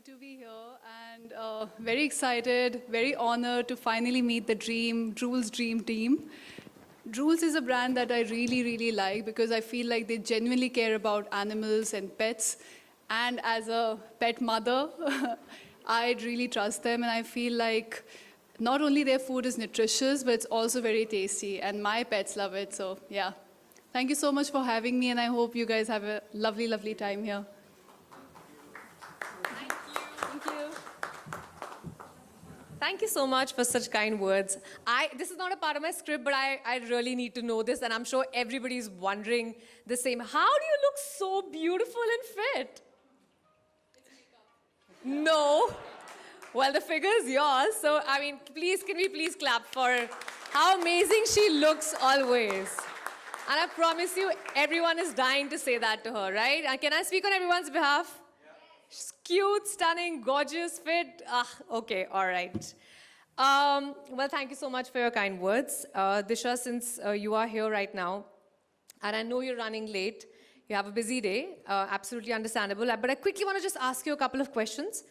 to be here and very excited, very honored to finally meet the Drools Dream team. Drools is a brand that I really, really like because I feel like they genuinely care about animals and pets. And as a pet mother, I really trust them and I feel like not only their food is nutritious, but it's also very tasty and my pets love it. So yeah, thank you so much for having me and I hope you guys have a lovely, lovely time here. Thank you. Thank you so much for such kind words. This is not a part of my script, but I really need to know this, and I'm sure everybody's wondering the same. How do you look so beautiful and fit? No. Well, the figure is yours, so I mean, can we please clap for how amazing she looks always. And I promise you, everyone is dying to say that to her, right? And can I speak on everyone's behalf? She's cute, stunning, gorgeous, fit. Okay, all right. Well, thank you so much for your kind words. Disha, since you are here right now, and I know you're running late, you have a busy day, absolutely understandable. But I quickly want to just ask you a couple of questions.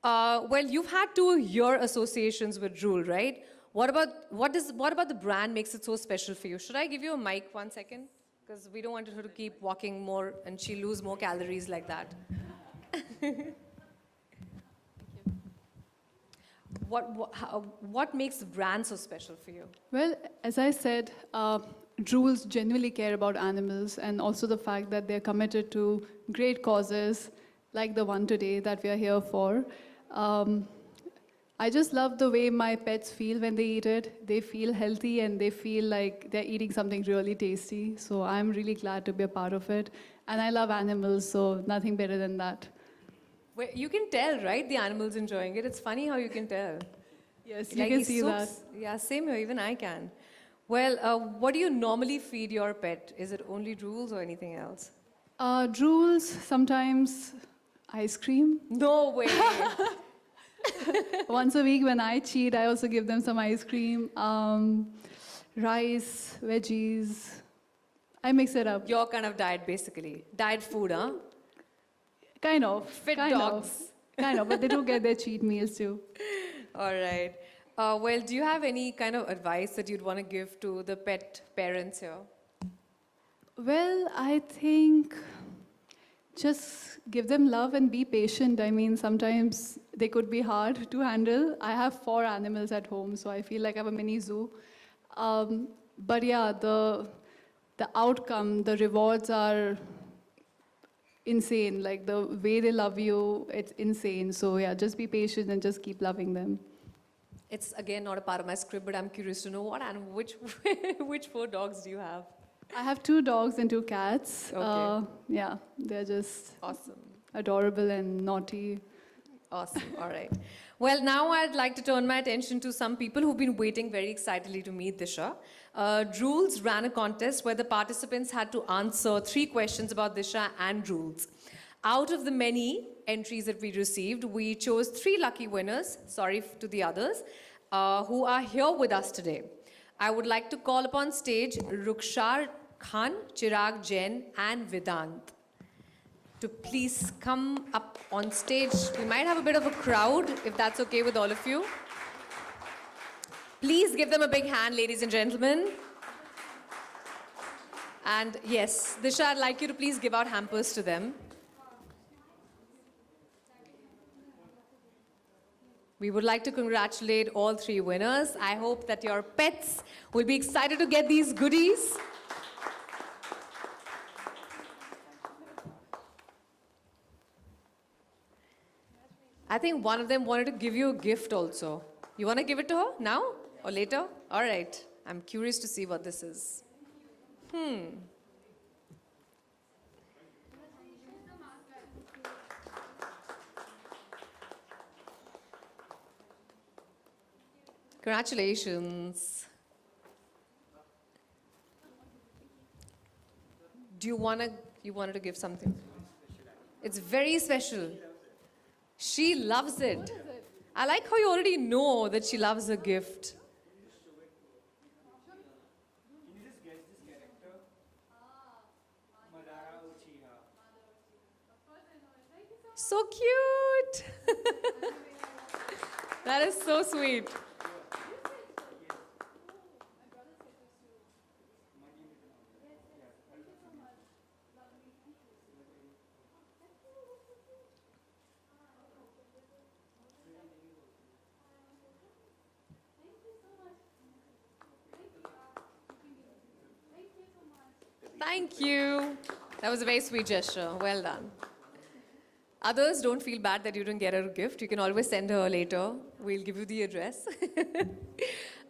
Well, you've had 2-year associations with Drool, right? What about the brand makes it so special for you? Should I give you a mic 1 second? Because we don't want her to keep walking more and she'll lose more calories like that. What makes the brand so special for you? Well, as I said, Drools genuinely care about animals and also the fact that they're committed to great causes like the one today that we are here for. I just love the way my pets feel when they eat it. They feel healthy and they feel like they're eating something really tasty. So I'm really glad to be a part of it. And I love animals, so nothing better than that. Well, you can tell, right? The animal's enjoying it. It's funny how you can tell. Yes, you can see that. Yeah, same here. Even I can. Well, what do you normally feed your pet? Is it only Drools or anything else? Drools, sometimes ice cream. No way. Once a week when I cheat, I also give them some ice cream, rice, veggies. I mix it up. Your kind of diet, basically. Diet food, huh? Kind of. Fit kind dogs. Of, kind of, but they do get their cheat meals too. All right. Well, do you have any kind of advice that you'd want to give to the pet parents here? Well, I think just give them love and be patient. I mean, sometimes they could be hard to handle. I have 4 animals at home, so I feel like I have a mini zoo. But yeah, the outcome, the rewards are insane. Like the way they love you, it's insane. So yeah, just be patient and just keep loving them. It's again not a part of my script, but I'm curious to know which 4 dogs do you have? I have 2 dogs and 2 cats. Okay. Yeah, they're just Awesome. adorable and naughty. Awesome. All right. Well, now I'd like to turn my attention to some people who've been waiting very excitedly to meet Disha. Drools ran a contest where the participants had to answer 3 questions about Disha and Drools. Out of the many entries that we received, we chose 3 lucky winners, sorry to the others, who are here with us today. I would like to call upon stage Rukshar Khan, Chirag Jain, and Vedant to please come up on stage. We might have a bit of a crowd, if that's okay with all of you. Please give them a big hand, ladies and gentlemen. And yes, Disha, I'd like you to please give out hampers to them. We would like to congratulate all 3 winners. I hope that your pets will be excited to get these goodies. I think one of them wanted to give you a gift also. You want to give it to her now or later? All right. I'm curious to see what this is. Congratulations. You wanted to give something? It's very special. She loves it. I like how you already know that she loves a gift. Can you just guess this character? Madara Uchiha. So cute. That is so sweet. Thank you. That was a very sweet gesture. Well done. Others, don't feel bad that you didn't get her a gift. You can always send her later. We'll give you the address.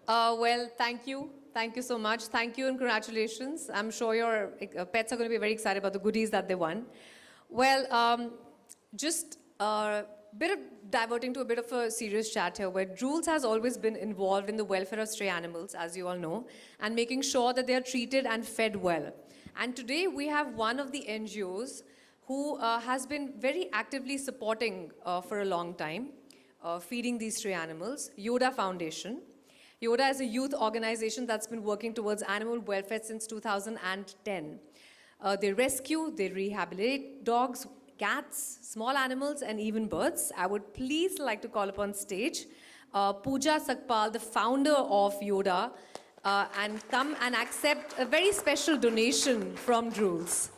Well, thank you. Thank you so much. Thank you and congratulations. I'm sure your pets are going to be very excited about the goodies that they won. Well, just a bit of diverting to a bit of a serious chat here, where Drools has always been involved in the welfare of stray animals, as you all know, and making sure that they are treated and fed well. And today we have one of the NGOs who has been very actively supporting for a long time, feeding these stray animals, Yoda Foundation. Yoda is a youth organization that's been working towards animal welfare since 2010. They rescue, they rehabilitate dogs, cats, small animals, and even birds. I would please like to call upon stage Pooja Sakpal, the founder of Yoda, and come and accept a very special donation from Drools.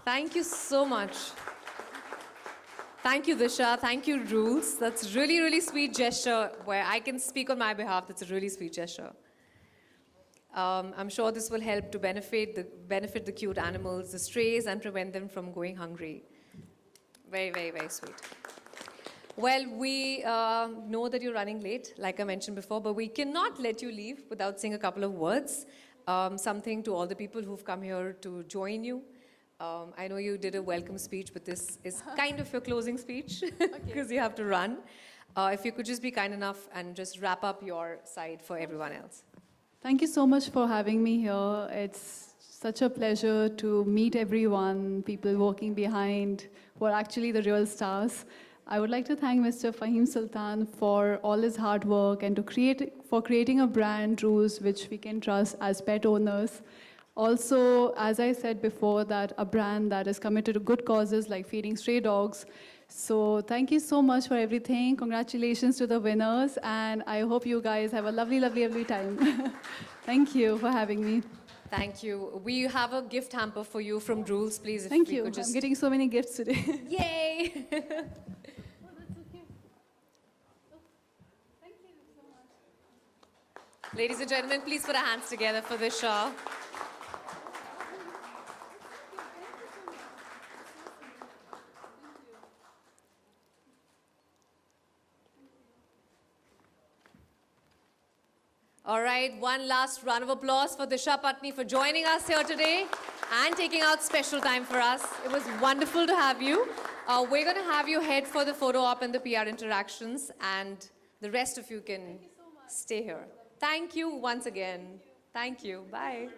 Thank you so much. Thank you, Disha. Thank you, Drools. That's really, really sweet gesture where I can speak on my behalf. That's a really sweet gesture. I'm sure this will help to benefit the cute animals, the strays, and prevent them from going hungry. Very, very, very sweet. Well, we know that you're running late, like I mentioned before, but we cannot let you leave without saying a couple of words. Something to all the people who've come here to join you. I know you did a welcome speech, but this is kind of your closing speech because you have to run. If you could just be kind enough and just wrap up your side for everyone else. Thank you so much for having me here. It's such a pleasure to meet everyone, people working behind who are actually the real stars. I would like to thank Mr. Fahim Sultan for all his hard work and for creating a brand, Drools, which we can trust as pet owners. Also, as I said before, that a brand that is committed to good causes like feeding stray dogs. So thank you so much for everything. Congratulations to the winners, and I hope you guys have a lovely, lovely, lovely time. Thank you for having me. Thank you. We have a gift hamper for you from Drools, please. If Thank we you. could just... I'm getting so many gifts today. Yay! Ladies and gentlemen, please put our hands together for this show. All right, one last round of applause for Disha Patni for joining us here today and taking out special time for us. It was wonderful to have you. We're going to have you head for the photo op and the PR interactions, and the rest of you can stay here. Thank you once again. Thank you. Bye.